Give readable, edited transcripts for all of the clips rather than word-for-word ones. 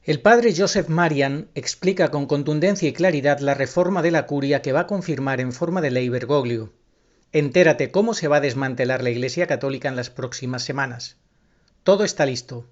El padre Joseph Marian explica con contundencia y claridad la reforma de la curia que va a confirmar en forma de ley Bergoglio. Entérate cómo se va a desmantelar la Iglesia Católica en las próximas semanas. Todo está listo.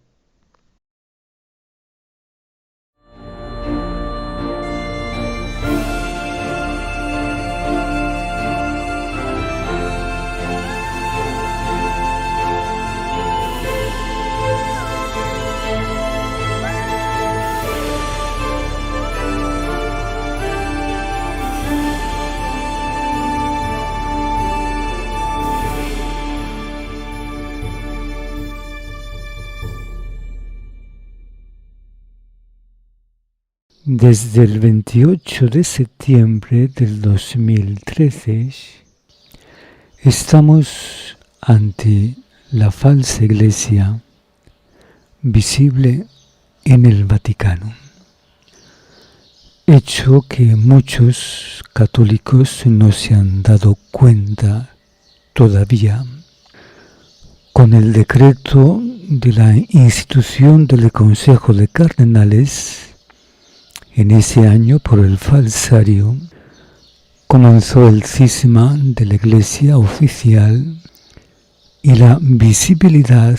Desde el 28 de septiembre del 2013 estamos ante la falsa iglesia visible en el Vaticano, hecho que muchos católicos no se han dado cuenta todavía. Con el decreto de la institución del Consejo de Cardenales, en ese año, por el falsario, comenzó el cisma de la Iglesia oficial y la visibilidad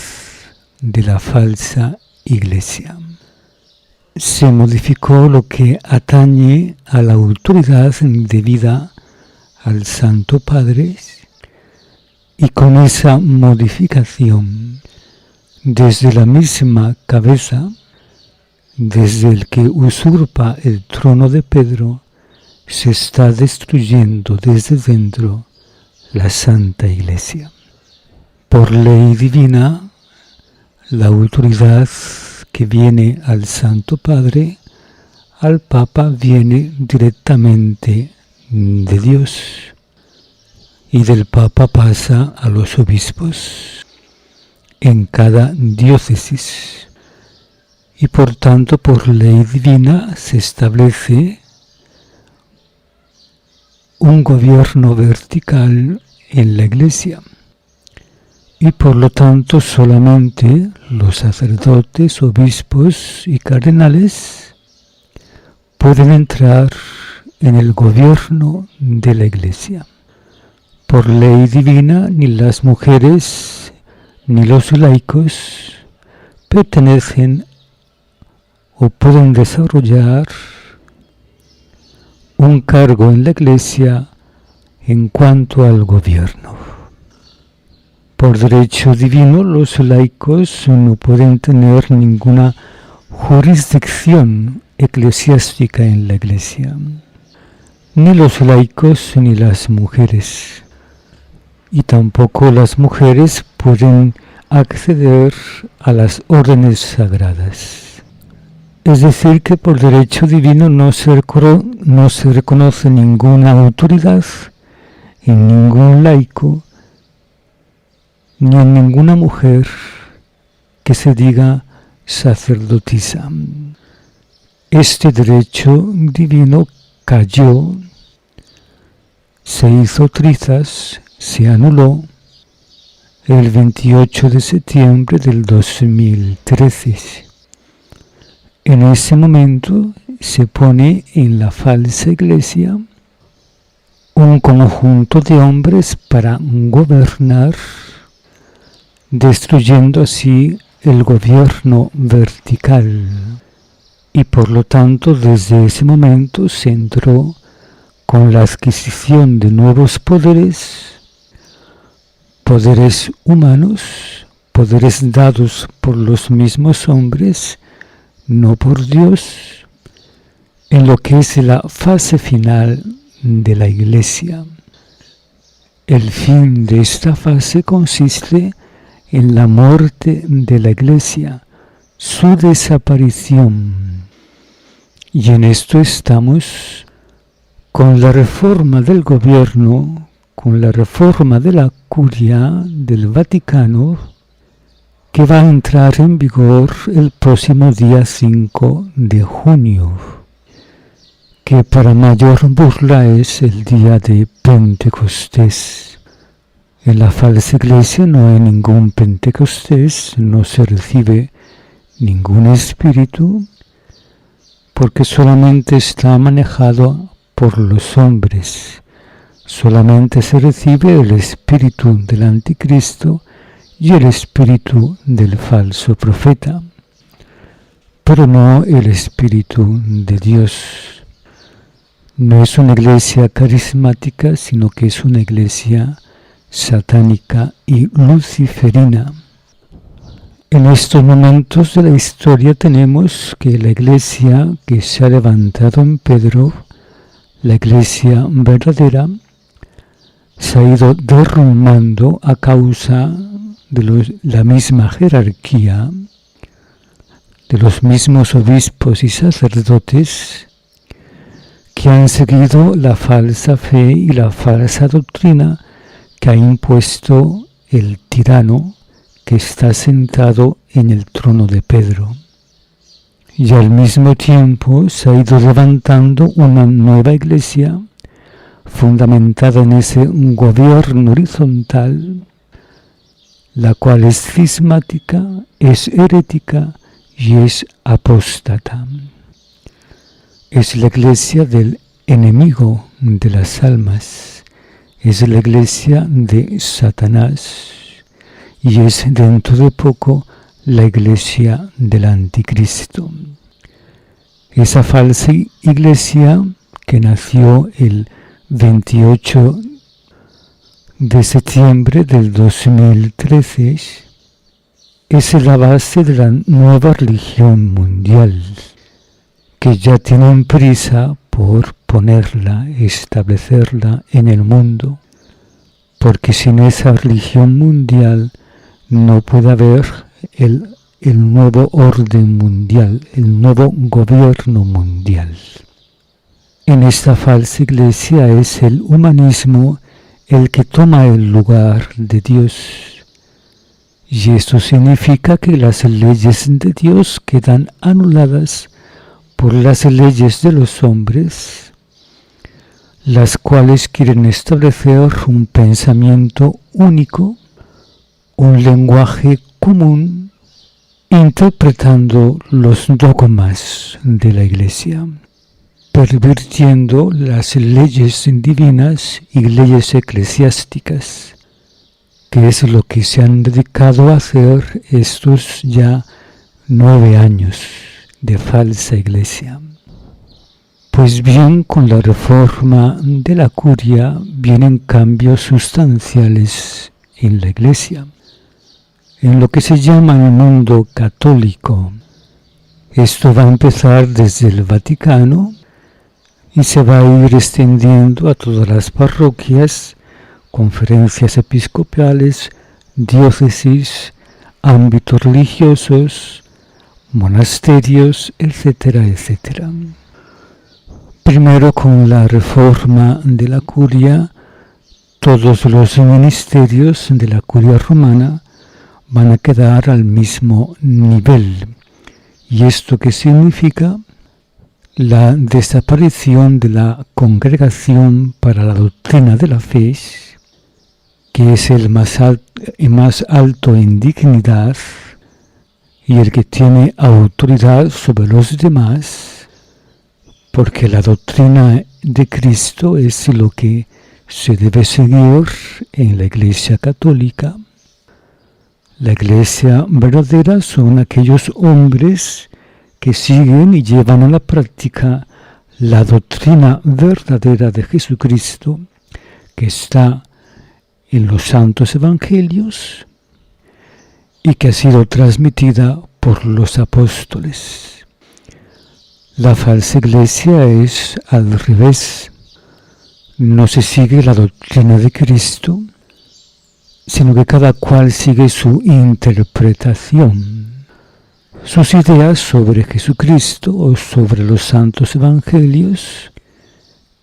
de la falsa Iglesia. Se modificó lo que atañe a la autoridad debida al Santo Padre, y con esa modificación, desde la misma cabeza, desde el que usurpa el trono de Pedro, se está destruyendo desde dentro la Santa Iglesia. Por ley divina, la autoridad que viene al Santo Padre, al Papa, viene directamente de Dios, y del Papa pasa a los obispos en cada diócesis. Y por tanto, por ley divina, se establece un gobierno vertical en la Iglesia. Y por lo tanto, solamente los sacerdotes, obispos y cardenales pueden entrar en el gobierno de la Iglesia. Por ley divina, ni las mujeres ni los laicos pertenecen o pueden desarrollar un cargo en la Iglesia en cuanto al gobierno. Por derecho divino, los laicos no pueden tener ninguna jurisdicción eclesiástica en la Iglesia, ni los laicos ni las mujeres, y tampoco las mujeres pueden acceder a las órdenes sagradas. Es decir, que por derecho divino no se reconoce ninguna autoridad en ningún laico ni en ninguna mujer que se diga sacerdotisa. Este derecho divino cayó, se hizo trizas, se anuló el 28 de septiembre del 2013. En ese momento se pone en la falsa iglesia un conjunto de hombres para gobernar, destruyendo así el gobierno vertical. Y por lo tanto, desde ese momento se entró con la adquisición de nuevos poderes humanos, poderes dados por los mismos hombres, no por Dios, en lo que es la fase final de la Iglesia. El fin de esta fase consiste en la muerte de la Iglesia, su desaparición. Y en esto estamos con la reforma del gobierno, con la reforma de la curia del Vaticano, que va a entrar en vigor el próximo día 5 de junio, que para mayor burla es el día de Pentecostés. En la falsa iglesia no hay ningún Pentecostés, no se recibe ningún espíritu, porque solamente está manejado por los hombres. Solamente se recibe el espíritu del anticristo y el espíritu del falso profeta, pero no el espíritu de Dios. No es una iglesia carismática, sino que es una iglesia satánica y luciferina. En estos momentos de la historia tenemos que la iglesia que se ha levantado en Pedro, la iglesia verdadera, se ha ido derrumbando a causa de la misma jerarquía, de los mismos obispos y sacerdotes que han seguido la falsa fe y la falsa doctrina que ha impuesto el tirano que está sentado en el trono de Pedro. Y al mismo tiempo se ha ido levantando una nueva iglesia fundamentada en ese gobierno horizontal, la cual es cismática, es herética y es apóstata. Es la iglesia del enemigo de las almas, es la iglesia de Satanás y es dentro de poco la iglesia del anticristo. Esa falsa iglesia que nació el 28 de septiembre del 2013 es la base de la nueva religión mundial, que ya tienen prisa por ponerla, establecerla en el mundo, porque sin esa religión mundial no puede haber el nuevo orden mundial, el nuevo gobierno mundial. En esta falsa iglesia es el humanismo el que toma el lugar de Dios. Y esto significa que las leyes de Dios quedan anuladas por las leyes de los hombres, las cuales quieren establecer un pensamiento único, un lenguaje común, interpretando los dogmas de la Iglesia, pervirtiendo las leyes divinas y leyes eclesiásticas, que es lo que se han dedicado a hacer estos ya 9 años de falsa iglesia. Pues bien, con la reforma de la curia vienen cambios sustanciales en la iglesia, en lo que se llama el mundo católico. Esto va a empezar desde el Vaticano y se va a ir extendiendo a todas las parroquias, conferencias episcopales, diócesis, ámbitos religiosos, monasterios, etcétera, etcétera. Primero, con la reforma de la curia, todos los ministerios de la curia romana van a quedar al mismo nivel. ¿Y esto qué significa? La desaparición de la Congregación para la Doctrina de la Fe, que es el más alto en dignidad y el que tiene autoridad sobre los demás, porque la doctrina de Cristo es lo que se debe seguir en la Iglesia Católica. La Iglesia verdadera son aquellos hombres que siguen y llevan a la práctica la doctrina verdadera de Jesucristo, que está en los santos evangelios y que ha sido transmitida por los apóstoles. La falsa iglesia es al revés. No se sigue la doctrina de Cristo, sino que cada cual sigue su interpretación, sus ideas sobre Jesucristo o sobre los santos evangelios,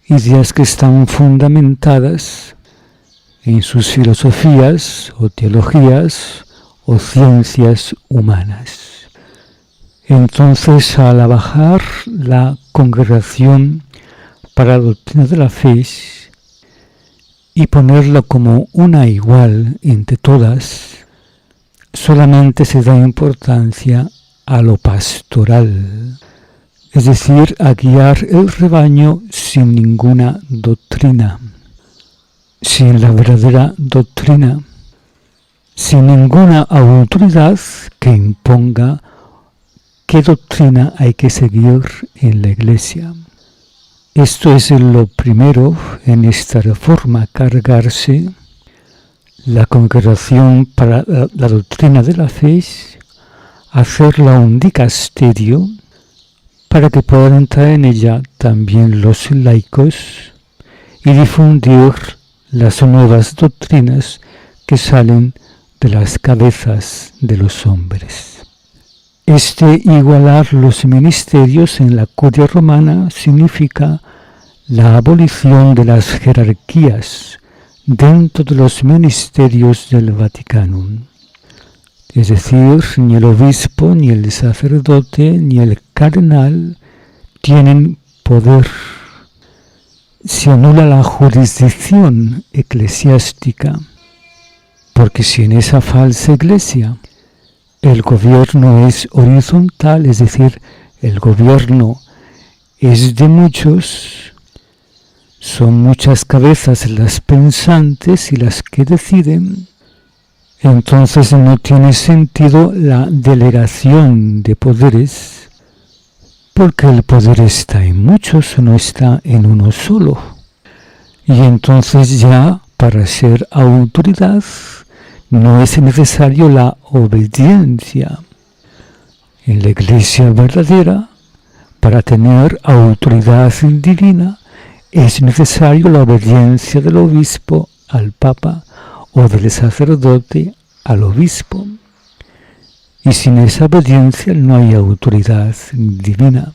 ideas que están fundamentadas en sus filosofías o teologías o ciencias humanas. Entonces, al bajar la Congregación para la Doctrina de la Fe y ponerla como una igual entre todas, solamente se da importancia a lo pastoral, es decir, a guiar el rebaño sin ninguna doctrina, sin la verdadera doctrina, sin ninguna autoridad que imponga qué doctrina hay que seguir en la Iglesia. Esto es lo primero en esta reforma, cargarse la congregación para la doctrina de la fe, hacerla un dicasterio para que puedan entrar en ella también los laicos y difundir las nuevas doctrinas que salen de las cabezas de los hombres. Igualar los ministerios en la curia romana significa la abolición de las jerarquías dentro de los ministerios del Vaticano. Es decir, ni el obispo, ni el sacerdote, ni el cardenal tienen poder. Se anula la jurisdicción eclesiástica, porque si en esa falsa iglesia el gobierno es horizontal, es decir, el gobierno es de muchos, son muchas cabezas las pensantes y las que deciden, entonces no tiene sentido la delegación de poderes, porque el poder está en muchos, no está en uno solo. Y entonces ya para ser autoridad no es necesario la obediencia. En la Iglesia verdadera, para tener autoridad divina, es necesario la obediencia del obispo al Papa o del sacerdote al obispo. Y sin esa obediencia no hay autoridad divina.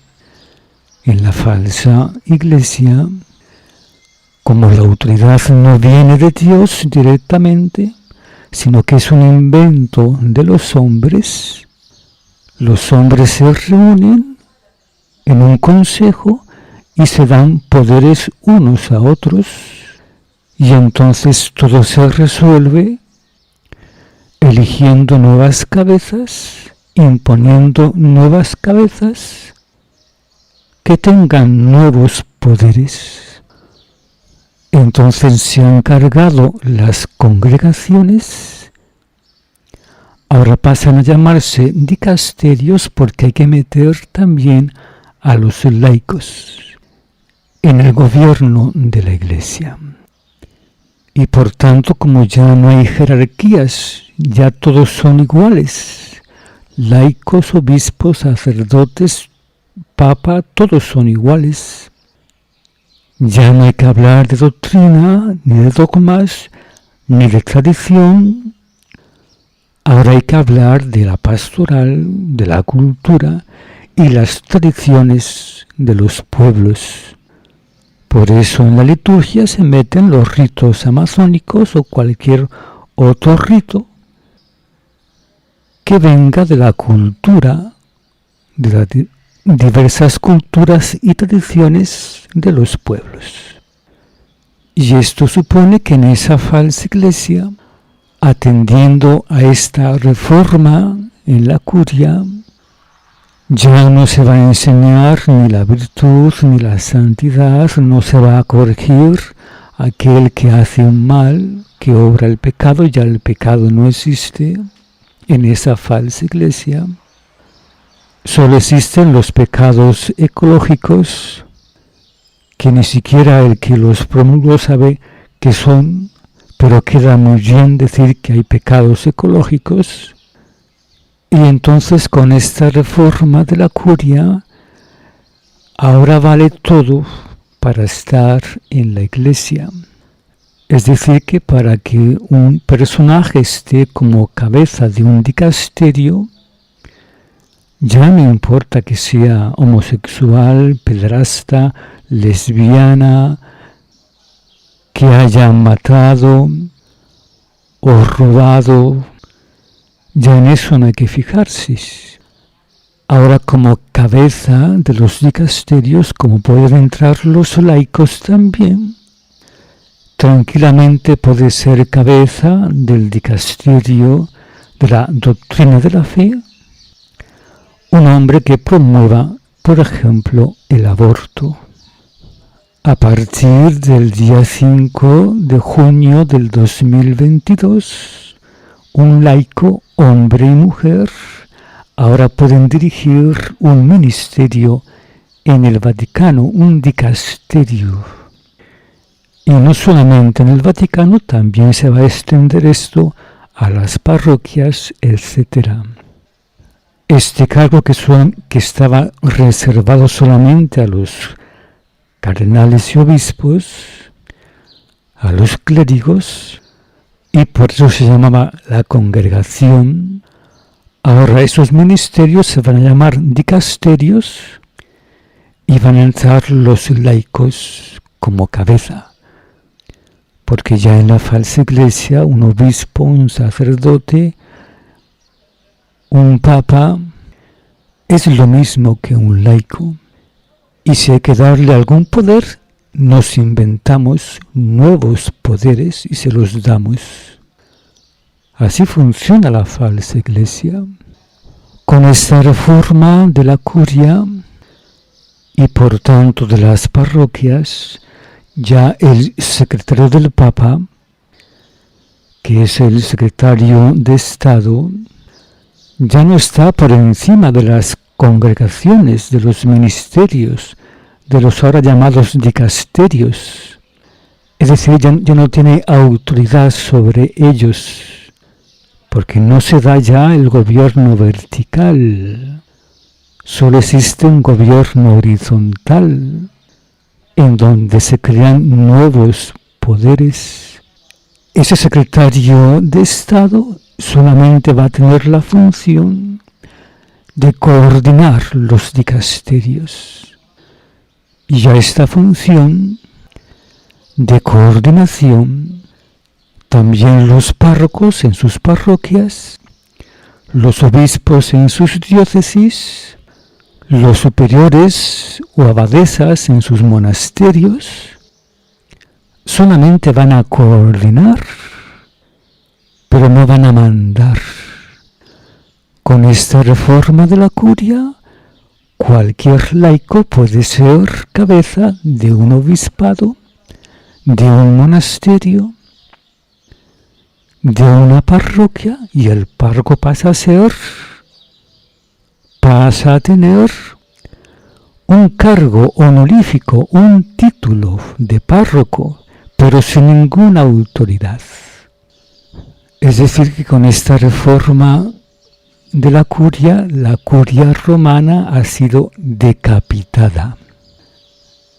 En la falsa iglesia, como la autoridad no viene de Dios directamente, sino que es un invento de los hombres se reúnen en un consejo y se dan poderes unos a otros, y entonces todo se resuelve eligiendo nuevas cabezas, imponiendo nuevas cabezas que tengan nuevos poderes. Entonces se han cargado las congregaciones, ahora pasan a llamarse dicasterios porque hay que meter también a los laicos en el gobierno de la Iglesia. Y por tanto, como ya no hay jerarquías, ya todos son iguales, laicos, obispos, sacerdotes, papa, todos son iguales. Ya no hay que hablar de doctrina, ni de dogmas, ni de tradición. Ahora hay que hablar de la pastoral, de la cultura y las tradiciones de los pueblos. Por eso en la liturgia se meten los ritos amazónicos o cualquier otro rito que venga de la cultura, de las diversas culturas y tradiciones de los pueblos. Y esto supone que en esa falsa iglesia, atendiendo a esta reforma en la curia, ya no se va a enseñar ni la virtud ni la santidad, no se va a corregir aquel que hace un mal, que obra el pecado, ya el pecado no existe en esa falsa iglesia. Solo existen los pecados ecológicos, que ni siquiera el que los promulgó sabe qué son, pero queda muy bien decir que hay pecados ecológicos. Y entonces con esta reforma de la curia, ahora vale todo para estar en la iglesia. Es decir, que para que un personaje esté como cabeza de un dicasterio, ya no importa que sea homosexual, pederasta, lesbiana, que haya matado o robado, ya en eso no hay que fijarse. Ahora como cabeza de los dicasterios, como pueden entrar los laicos también, tranquilamente puede ser cabeza del dicasterio de la doctrina de la fe, un hombre que promueva por ejemplo, el aborto. A partir del día 5 de junio del 2022, un laico, hombre y mujer, ahora pueden dirigir un ministerio en el Vaticano, un dicasterio. Y no solamente en el Vaticano, también se va a extender esto a las parroquias, etc. Este cargo que estaba reservado solamente a los cardenales y obispos, a los clérigos, y por eso se llamaba la congregación. Ahora esos ministerios se van a llamar dicasterios y van a entrar los laicos como cabeza. Porque ya en la falsa iglesia un obispo, un sacerdote, un papa es lo mismo que un laico. Y si hay que darle algún poder, nos inventamos nuevos poderes y se los damos. Así funciona la falsa iglesia. Con esta reforma de la curia y por tanto de las parroquias, ya el secretario del Papa, que es el secretario de Estado, ya no está por encima de las congregaciones, de los ministerios, de los ahora llamados dicasterios. Es decir, ya no tiene autoridad sobre ellos, porque no se da ya el gobierno vertical, solo existe un gobierno horizontal, en donde se crean nuevos poderes. Ese secretario de Estado solamente va a tener la función de coordinar los dicasterios. Y ya esta función de coordinación, también los párrocos en sus parroquias, los obispos en sus diócesis, los superiores o abadesas en sus monasterios, solamente van a coordinar, pero no van a mandar. Con esta reforma de la curia, cualquier laico puede ser cabeza de un obispado, de un monasterio, de una parroquia, y el párroco pasa a tener un cargo honorífico, un título de párroco, pero sin ninguna autoridad. Es decir, que con esta reforma de la curia romana ha sido decapitada.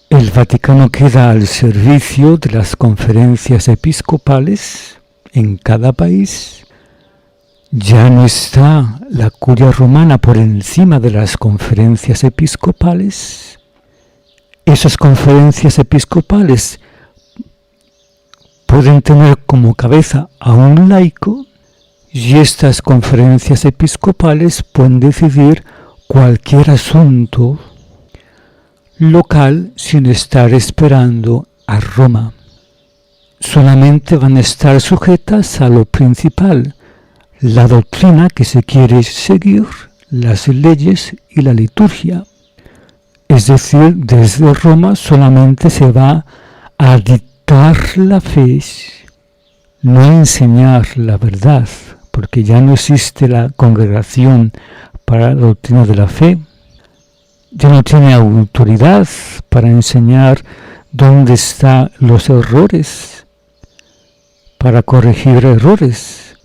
El Vaticano queda al servicio de las conferencias episcopales en cada país. Ya no está la curia romana por encima de las conferencias episcopales. Esas conferencias episcopales pueden tener como cabeza a un laico, y estas conferencias episcopales pueden decidir cualquier asunto local sin estar esperando a Roma. Solamente van a estar sujetas a lo principal, la doctrina que se quiere seguir, las leyes y la liturgia. Es decir, desde Roma solamente se va a dictar la fe, no a enseñar la verdad, porque ya no existe la congregación para la doctrina de la fe. Ya no tiene autoridad para enseñar dónde están los errores, para corregir errores.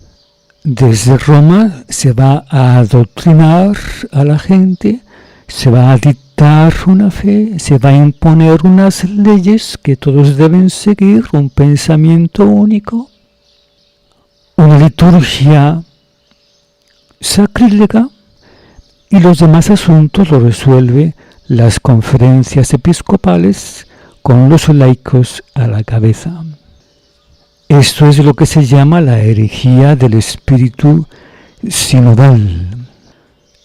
Desde Roma se va a adoctrinar a la gente, se va a dictar una fe, se va a imponer unas leyes que todos deben seguir, un pensamiento único, una liturgia sacrílega, y los demás asuntos los resuelve las conferencias episcopales con los laicos a la cabeza. Esto es lo que se llama la herejía del espíritu sinodal.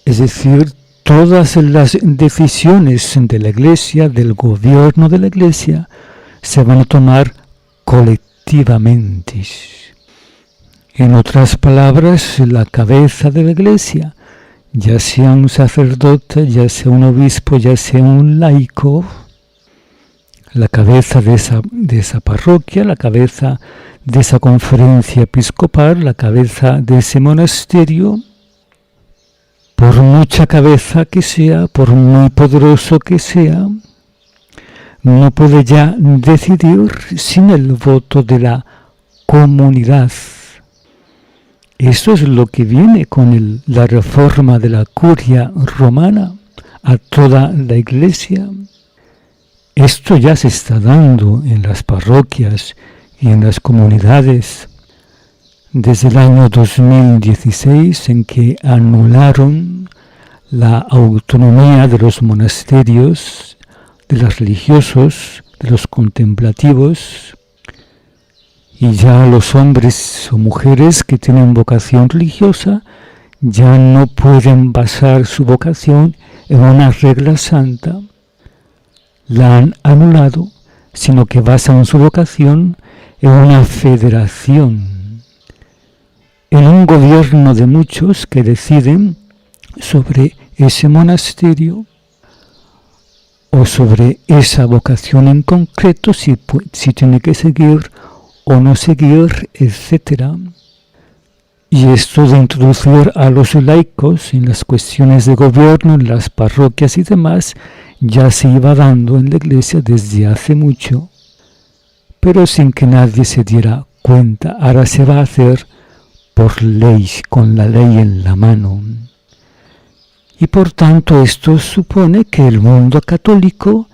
Es decir, todas las decisiones de la Iglesia, del gobierno de la Iglesia, se van a tomar colectivamente. En otras palabras, la cabeza de la Iglesia, ya sea un sacerdote, ya sea un obispo, ya sea un laico, la cabeza de esa parroquia, la cabeza de esa conferencia episcopal, la cabeza de ese monasterio, por mucha cabeza que sea, por muy poderoso que sea, no puede ya decidir sin el voto de la comunidad. Eso es lo que viene con la reforma de la curia romana a toda la Iglesia. Esto ya se está dando en las parroquias y en las comunidades desde el año 2016, en que anularon la autonomía de los monasterios, de los religiosos, de los contemplativos, y ya los hombres o mujeres que tienen vocación religiosa ya no pueden basar su vocación en una regla santa. La han anulado, sino que basan su vocación en una federación, en un gobierno de muchos que deciden sobre ese monasterio o sobre esa vocación en concreto, si tiene que seguir o no seguir, etc. Y esto de introducir a los laicos en las cuestiones de gobierno, en las parroquias y demás, ya se iba dando en la Iglesia desde hace mucho, pero sin que nadie se diera cuenta. Ahora se va a hacer por ley, con la ley en la mano. Y por tanto esto supone que el mundo católico,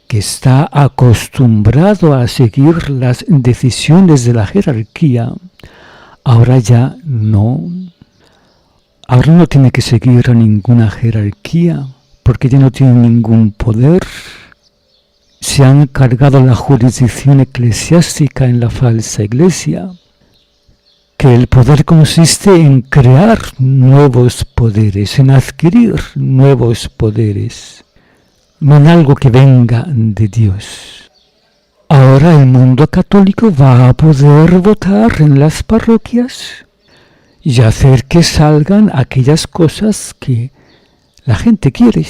que está acostumbrado a seguir las decisiones de la jerarquía, ahora ya no. Ahora no tiene que seguir a ninguna jerarquía, porque ya no tiene ningún poder. Se han cargado la jurisdicción eclesiástica en la falsa iglesia, que el poder consiste en crear nuevos poderes, en adquirir nuevos poderes, no en algo que venga de Dios. Ahora el mundo católico va a poder votar en las parroquias y hacer que salgan aquellas cosas que la gente quiere.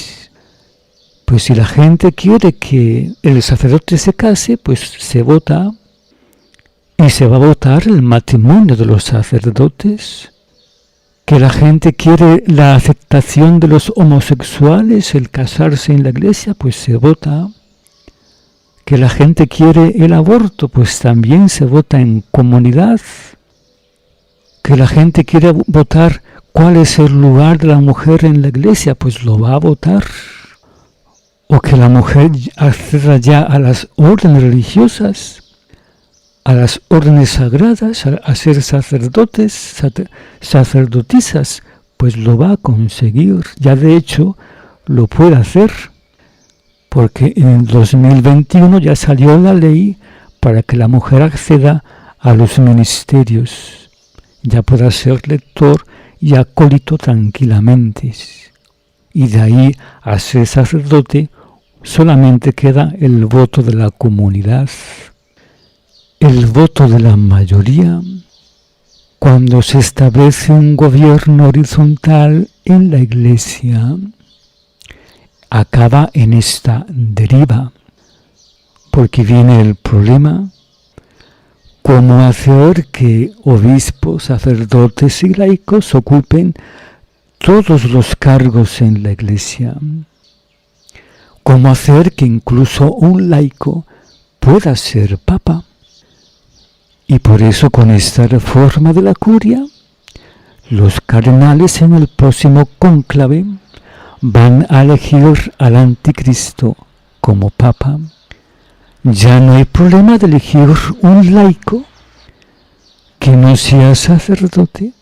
Pues si la gente quiere que el sacerdote se case, pues se vota y se va a votar el matrimonio de los sacerdotes. Que la gente quiere la aceptación de los homosexuales, el casarse en la iglesia, pues se vota. Que la gente quiere el aborto, pues también se vota en comunidad. Que la gente quiere votar cuál es el lugar de la mujer en la iglesia, pues lo va a votar. O que la mujer acceda ya a las órdenes religiosas, a las órdenes sagradas, a ser sacerdotes, sacerdotisas, pues lo va a conseguir. Ya de hecho lo puede hacer, porque en el 2021 ya salió la ley para que la mujer acceda a los ministerios, ya pueda ser lector y acólito tranquilamente. Y de ahí a ser sacerdote solamente queda el voto de la comunidad. El voto de la mayoría, cuando se establece un gobierno horizontal en la Iglesia, acaba en esta deriva, porque viene el problema: cómo hacer que obispos, sacerdotes y laicos ocupen todos los cargos en la Iglesia. Cómo hacer que incluso un laico pueda ser papa. Y por eso con esta reforma de la curia, los cardenales en el próximo cónclave van a elegir al anticristo como papa. Ya no hay problema de elegir un laico que no sea sacerdote,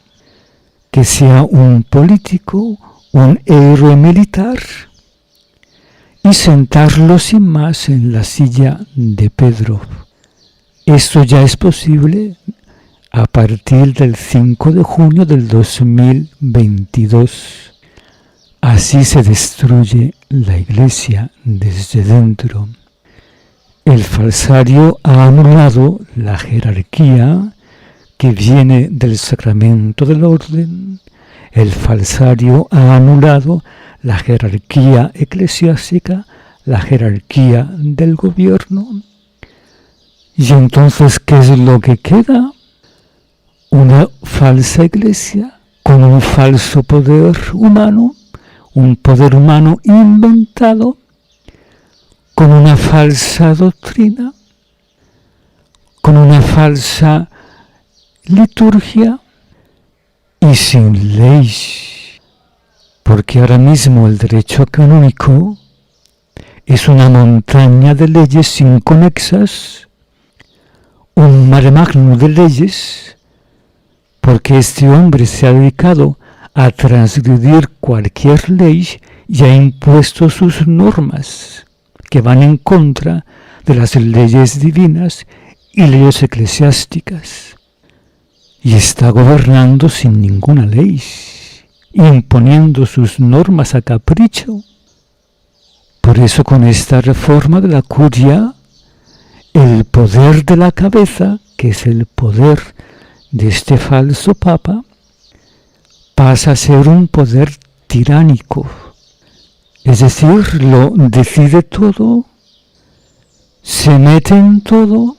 que sea un político, un héroe militar, y sentarlo sin más en la silla de Pedro. Esto ya es posible a partir del 5 de junio del 2022. Así se destruye la Iglesia desde dentro. El falsario ha anulado la jerarquía que viene del sacramento del orden, El falsario ha anulado la jerarquía eclesiástica, la jerarquía del gobierno. Y entonces, ¿qué es lo que queda? Una falsa iglesia con un falso poder humano, un poder humano inventado, con una falsa doctrina, con una falsa liturgia y sin ley. Porque ahora mismo el derecho canónico es una montaña de leyes inconexas, un mare magnum de leyes, porque este hombre se ha dedicado a transgredir cualquier ley y ha impuesto sus normas que van en contra de las leyes divinas y leyes eclesiásticas. Y está gobernando sin ninguna ley, imponiendo sus normas a capricho. Por eso con esta reforma de la curia, el poder de la cabeza, que es el poder de este falso papa, pasa a ser un poder tiránico. Es decir, lo decide todo, se mete en todo,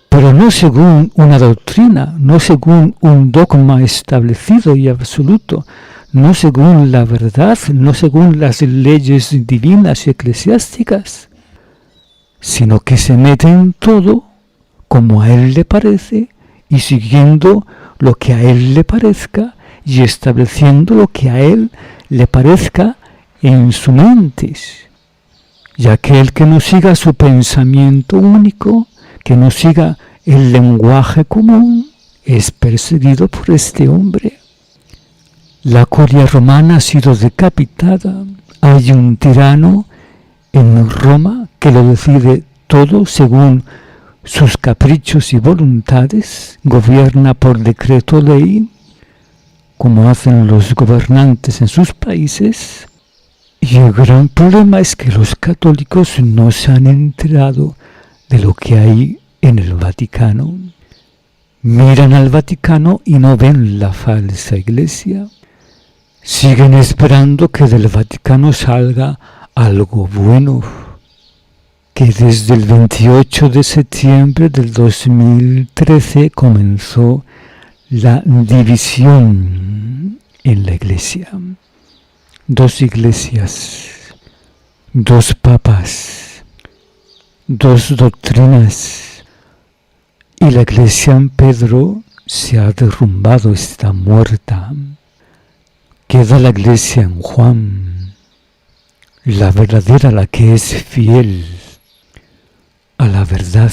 pero no según una doctrina, no según un dogma establecido y absoluto, no según la verdad, no según las leyes divinas y eclesiásticas, sino que se mete en todo como a él le parece y siguiendo lo que a él le parezca y estableciendo lo que a él le parezca en su mente. Y aquel que no siga su pensamiento único, que no siga el lenguaje común, es perseguido por este hombre. La curia romana ha sido decapitada. Hay un tirano en Roma que lo decide todo según sus caprichos y voluntades, gobierna por decreto ley, como hacen los gobernantes en sus países. Y el gran problema es que los católicos no se han enterado de lo que hay en el Vaticano. Miran al Vaticano y no ven la falsa iglesia. Siguen esperando que del Vaticano salga algo bueno, que desde el 28 de septiembre del 2013 comenzó la división en la iglesia. 2 iglesias, 2 papas, 2 doctrinas, y la iglesia en Pedro se ha derrumbado, está muerta. Queda la iglesia en Juan, la verdadera, la que es fiel a la verdad.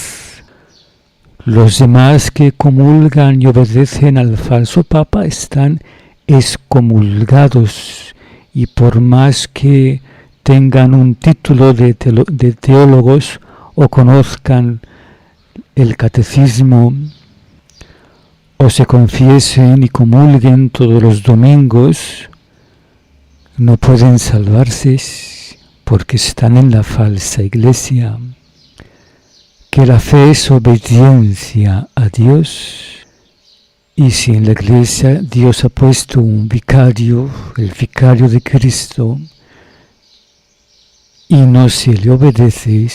Los demás que comulgan y obedecen al falso papa están excomulgados, y por más que tengan un título de teólogos o conozcan el catecismo o se confiesen y comulguen todos los domingos, no pueden salvarse porque están en la falsa iglesia. Que la fe es obediencia a Dios, y si en la iglesia Dios ha puesto un vicario, el vicario de Cristo, y no se le obedece,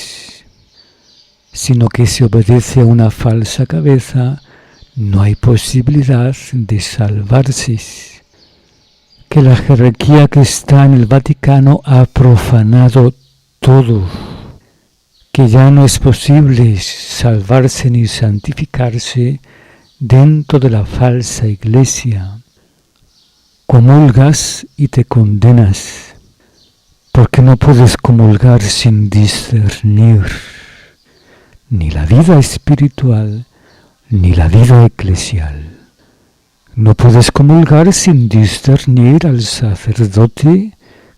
sino que se obedece a una falsa cabeza, no hay posibilidad de salvarse. Que la jerarquía que está en el Vaticano ha profanado todo, que ya no es posible salvarse ni santificarse dentro de la falsa iglesia. Comulgas y te condenas, porque no puedes comulgar sin discernir ni la vida espiritual ni la vida eclesial. No puedes comulgar sin discernir al sacerdote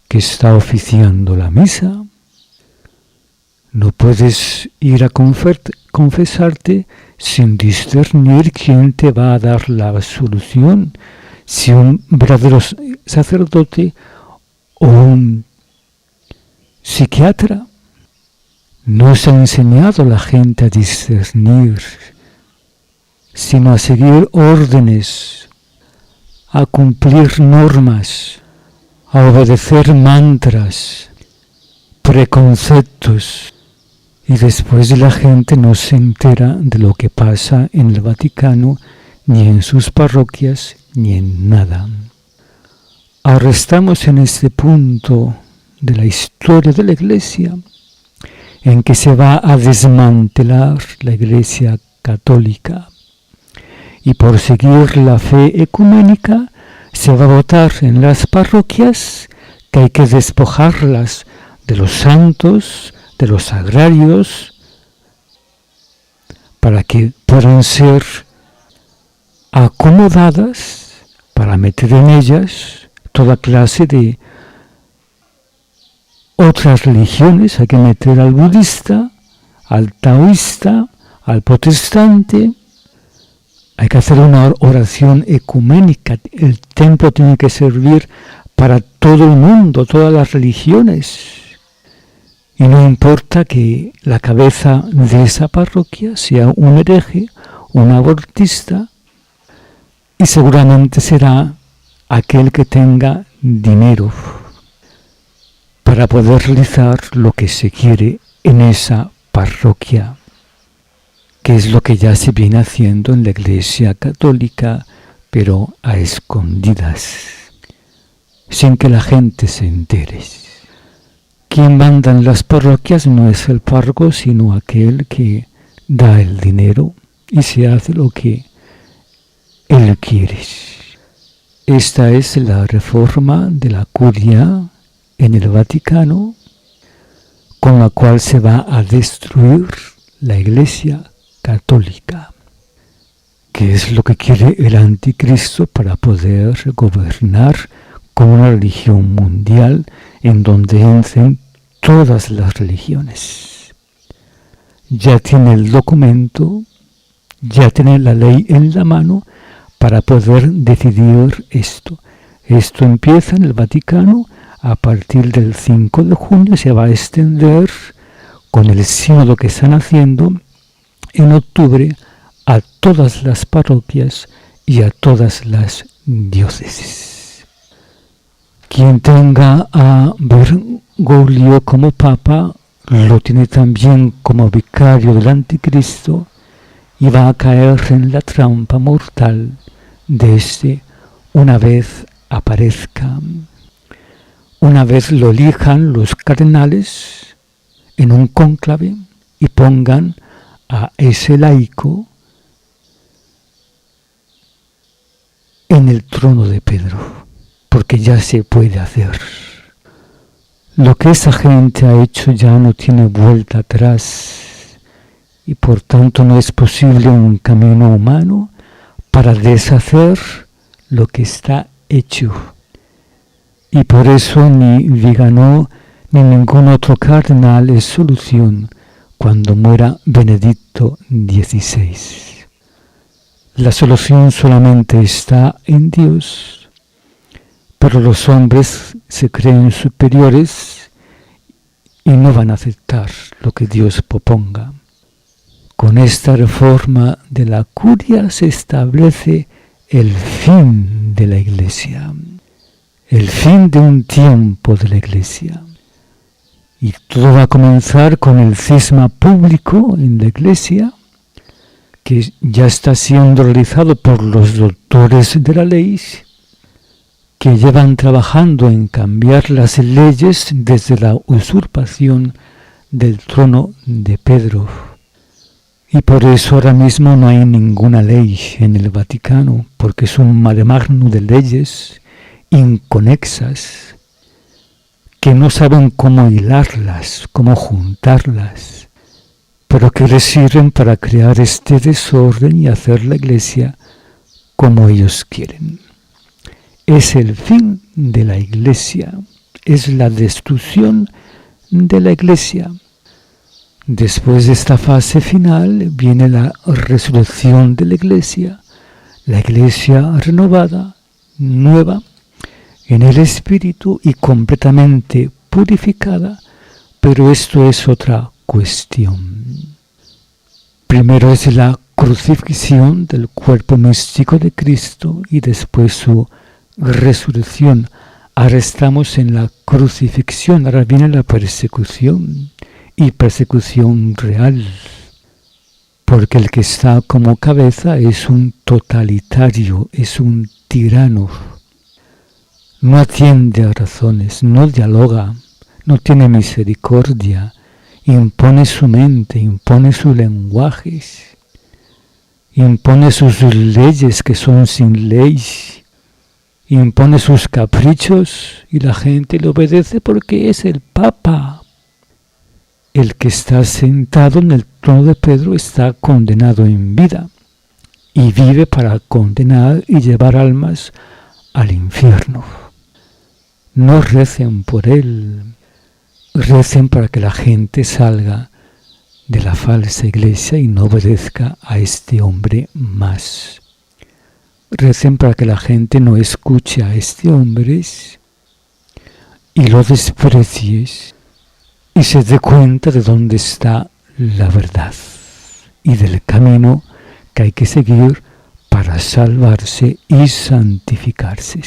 que está oficiando la misa. No puedes ir a confesarte sin discernir quién te va a dar la absolución, si un verdadero sacerdote o un psiquiatra. No se ha enseñado a la gente a discernir, sino a seguir órdenes, a cumplir normas, a obedecer mantras, preconceptos, y después la gente no se entera de lo que pasa en el Vaticano, ni en sus parroquias, ni en nada. Ahora estamos en este punto de la historia de la Iglesia en que se va a desmantelar la Iglesia católica, y por seguir la fe ecuménica se va a votar en las parroquias que hay que despojarlas de los santos, de los sagrarios, para que puedan ser acomodadas para meter en ellas toda clase de otras religiones. Hay que meter al budista, al taoísta, al protestante. Hay que hacer una oración ecuménica. El templo tiene que servir para todo el mundo, todas las religiones. Y no importa que la cabeza de esa parroquia sea un hereje, un abortista, y seguramente será aquel que tenga dinero para poder realizar lo que se quiere en esa parroquia, que es lo que ya se viene haciendo en la Iglesia católica, pero a escondidas, sin que la gente se entere. Quien manda en las parroquias no es el párroco, sino aquel que da el dinero y se hace lo que él quiere. Esta es la reforma de la curia en el Vaticano, con la cual se va a destruir la Iglesia católica, que es lo que quiere el anticristo para poder gobernar con una religión mundial en donde entren todas las religiones. Ya tiene el documento, ya tiene la ley en la mano para poder decidir esto. Esto empieza en el Vaticano a partir del 5 de junio, se va a extender con el sínodo que están haciendo en octubre a todas las parroquias y a todas las diócesis. Quien tenga a Bergoglio como papa, lo tiene también como vicario del anticristo y va a caer en la trampa mortal de este una vez aparezca. Una vez lo elijan los cardenales en un cónclave y pongan a ese laico en el trono de Pedro, porque ya se puede hacer. Lo que esa gente ha hecho ya no tiene vuelta atrás y por tanto no es posible un camino humano para deshacer lo que está hecho. Y por eso ni Viganò ni ningún otro cardenal es solución cuando muera Benedicto XVI. La solución solamente está en Dios. Pero los hombres se creen superiores y no van a aceptar lo que Dios proponga. Con esta reforma de la curia se establece el fin de la Iglesia, el fin de un tiempo de la Iglesia. Y todo va a comenzar con el cisma público en la Iglesia, que ya está siendo realizado por los doctores de la ley, que llevan trabajando en cambiar las leyes desde la usurpación del trono de Pedro. Y por eso ahora mismo no hay ninguna ley en el Vaticano, porque es un mare magnum de leyes inconexas, que no saben cómo hilarlas, cómo juntarlas, pero que les sirven para crear este desorden y hacer la Iglesia como ellos quieren. Es el fin de la Iglesia, es la destrucción de la Iglesia. Después de esta fase final viene la resurrección de la Iglesia renovada, nueva, en el Espíritu y completamente purificada, pero esto es otra cuestión. Primero es la crucifixión del cuerpo místico de Cristo y después su resurrección, ahora estamos en la crucifixión, ahora viene la persecución, y persecución real, porque el que está como cabeza es un totalitario, es un tirano, no atiende a razones, no dialoga, no tiene misericordia, impone su mente, impone sus lenguajes, impone sus leyes que son sin ley, impone sus caprichos y la gente le obedece porque es el Papa. El que está sentado en el trono de Pedro está condenado en vida y vive para condenar y llevar almas al infierno. No recen por él, recen para que la gente salga de la falsa iglesia y no obedezca a este hombre más. Recen para que la gente no escuche a este hombre y lo desprecie y se dé cuenta de dónde está la verdad y del camino que hay que seguir para salvarse y santificarse.